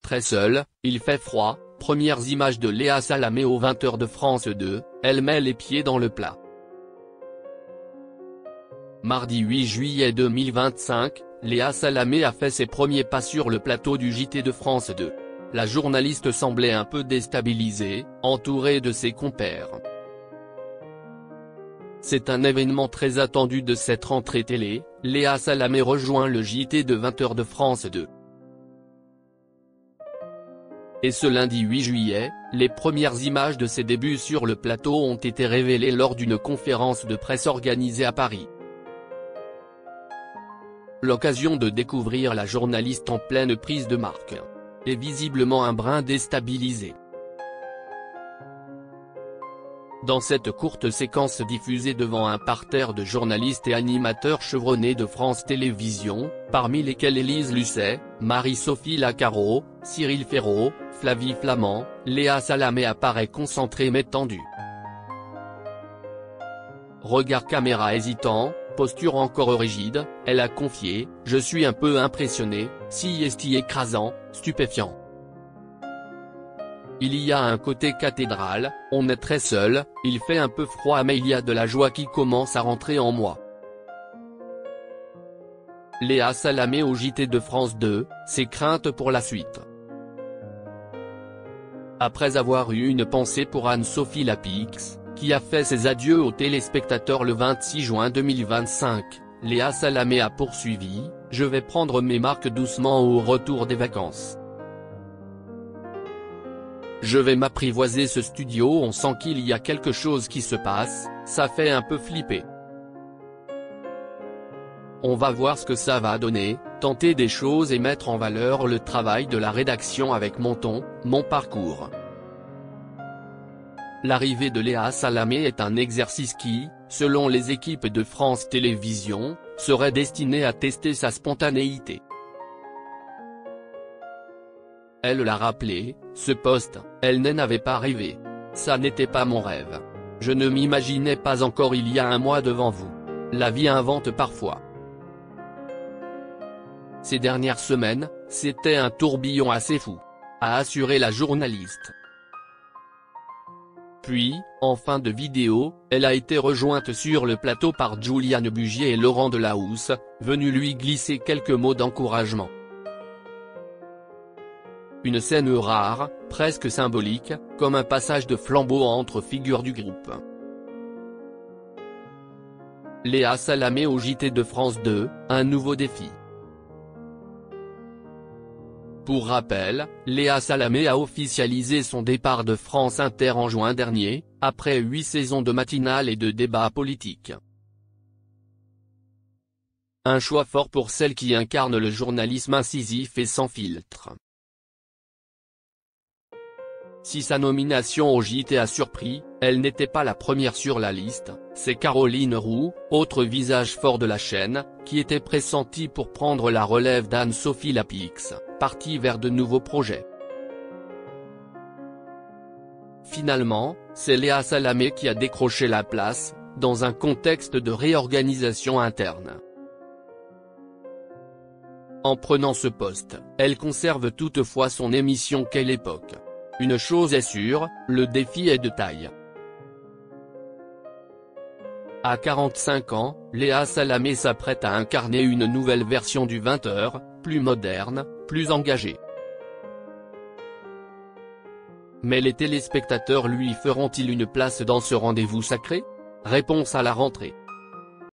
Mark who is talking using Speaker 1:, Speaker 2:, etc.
Speaker 1: très seul, il fait froid, premières images de Léa Salamé aux 20h de France 2, elle met les pieds dans le plat. Mardi 8 juillet 2025, Léa Salamé a fait ses premiers pas sur le plateau du JT de France 2. La journaliste semblait un peu déstabilisée, entourée de ses compères. C'est un événement très attendu de cette rentrée télé, Léa Salamé rejoint le JT de 20h de France 2. Et ce lundi 8 juillet, les premières images de ses débuts sur le plateau ont été révélées lors d'une conférence de presse organisée à Paris. L'occasion de découvrir la journaliste en pleine prise de marque. Et visiblement un brin déstabilisé. Dans cette courte séquence diffusée devant un parterre de journalistes et animateurs chevronnés de France Télévisions, parmi lesquels Élise Lucet, Marie-Sophie Lacaro, Cyril Ferraud, Flavie Flament, Léa Salamé apparaît concentrée mais tendue. Regard caméra hésitant, posture encore rigide, elle a confié « Je suis un peu impressionnée, si esti écrasant, stupéfiant. Il y a un côté cathédrale, on est très seul, il fait un peu froid mais il y a de la joie qui commence à rentrer en moi. » Léa Salamé au JT de France 2, ses craintes pour la suite. Après avoir eu une pensée pour Anne-Sophie Lapix, qui a fait ses adieux aux téléspectateurs le 26 juin 2025, Léa Salamé a poursuivi « Je vais prendre mes marques doucement au retour des vacances. Je vais m'apprivoiser ce studio, on sent qu'il y a quelque chose qui se passe, ça fait un peu flipper. On va voir ce que ça va donner, tenter des choses et mettre en valeur le travail de la rédaction avec mon ton, mon parcours. » L'arrivée de Léa Salamé est un exercice qui, selon les équipes de France Télévisions, serait destiné à tester sa spontanéité. Elle l'a rappelé, ce poste, elle n'en avait pas rêvé. Ça n'était pas mon rêve. Je ne m'imaginais pas encore il y a un mois devant vous. La vie invente parfois. Ces dernières semaines, c'était un tourbillon assez fou, a assuré la journaliste. Puis, en fin de vidéo, elle a été rejointe sur le plateau par Juliane Bugier et Laurent Delahousse, venus lui glisser quelques mots d'encouragement. Une scène rare, presque symbolique, comme un passage de flambeau entre figures du groupe. Léa Salamé au JT de France 2, un nouveau défi. Pour rappel, Léa Salamé a officialisé son départ de France Inter en juin dernier, après 8 saisons de matinale et de débats politiques. Un choix fort pour celle qui incarne le journalisme incisif et sans filtre. Si sa nomination au JT a surpris, elle n'était pas la première sur la liste, c'est Caroline Roux, autre visage fort de la chaîne, qui était pressentie pour prendre la relève d'Anne-Sophie Lapix, partie vers de nouveaux projets. Finalement, c'est Léa Salamé qui a décroché la place, dans un contexte de réorganisation interne. En prenant ce poste, elle conserve toutefois son émission Quelle époque. Une chose est sûre, le défi est de taille. À 45 ans, Léa Salamé s'apprête à incarner une nouvelle version du 20h, plus moderne, plus engagée. Mais les téléspectateurs lui feront-ils une place dans ce rendez-vous sacré? Réponse à la rentrée.